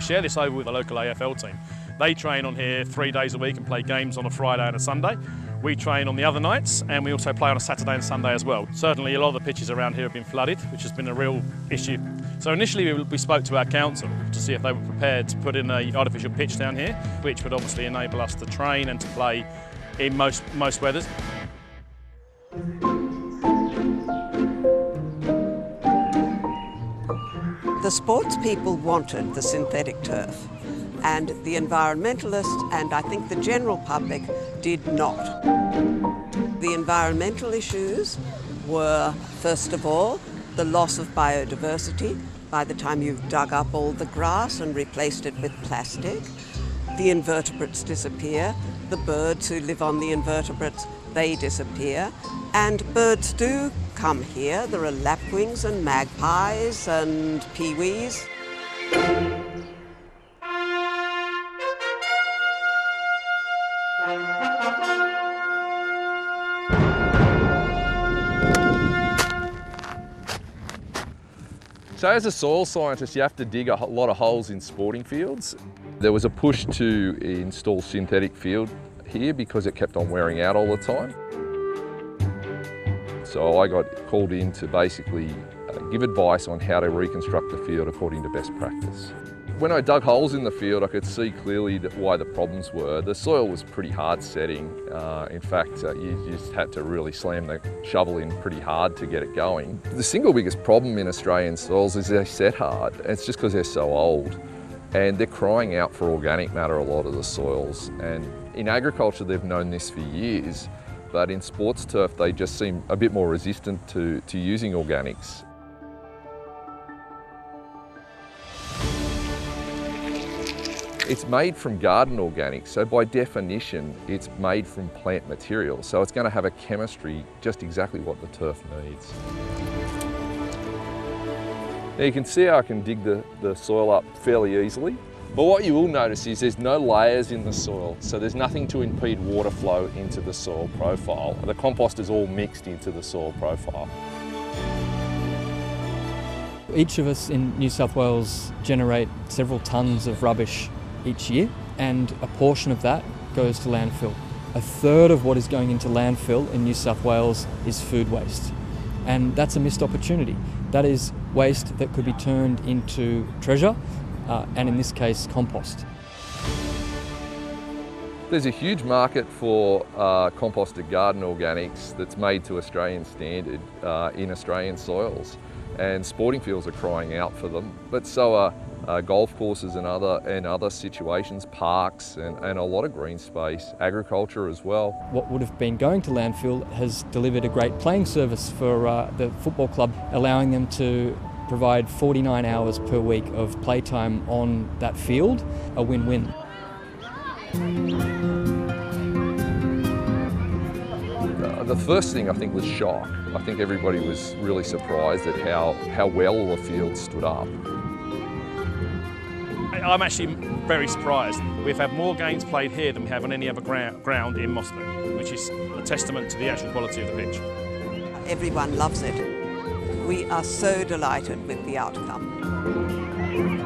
share this over with the local AFL team. They train on here 3 days a week and play games on a Friday and a Sunday. We train on the other nights, and we also play on a Saturday and Sunday as well. Certainly a lot of the pitches around here have been flooded, which has been a real issue. So initially we spoke to our council to see if they were prepared to put in an artificial pitch down here, which would obviously enable us to train and to play in most weathers. The sports people wanted the synthetic turf, and the environmentalists and I think the general public did not. The environmental issues were, first of all, the loss of biodiversity. By the time you've dug up all the grass and replaced it with plastic, the invertebrates disappear. The birds who live on the invertebrates, they disappear. And birds do come here. There are lapwings and magpies and peewees. So as a soil scientist, you have to dig a lot of holes in sporting fields. There was a push to install synthetic field here because it kept on wearing out all the time. So I got called in to basically give advice on how to reconstruct the field according to best practice. When I dug holes in the field, I could see clearly why the problems were. The soil was pretty hard setting. In fact, you just had to really slam the shovel in pretty hard to get it going. The single biggest problem in Australian soils is they set hard. It's just because they're so old. And they're crying out for organic matter, a lot of the soils. And in agriculture, they've known this for years. But in sports turf, they just seem a bit more resistant to using organics. It's made from garden organics, so by definition, it's made from plant material. So it's going to have a chemistry just exactly what the turf needs. Now you can see how I can dig the soil up fairly easily. But what you will notice is there's no layers in the soil, so there's nothing to impede water flow into the soil profile. The compost is all mixed into the soil profile. Each of us in New South Wales generate several tonnes of rubbish each year, and a portion of that goes to landfill. A third of what is going into landfill in New South Wales is food waste, and that's a missed opportunity. That is waste that could be turned into treasure, and in this case, compost. There's a huge market for composted garden organics that's made to Australian standard in Australian soils, and sporting fields are crying out for them, but so are golf courses and other situations, parks and a lot of green space, agriculture as well. What would have been going to landfill has delivered a great playing service for the football club, allowing them to provide 49 hours per week of playtime on that field, a win-win. The first thing I think was shock. I think everybody was really surprised at how well the field stood up. I'm actually very surprised. We've had more games played here than we have on any other ground in Mosman, which is a testament to the actual quality of the pitch. Everyone loves it. We are so delighted with the outcome.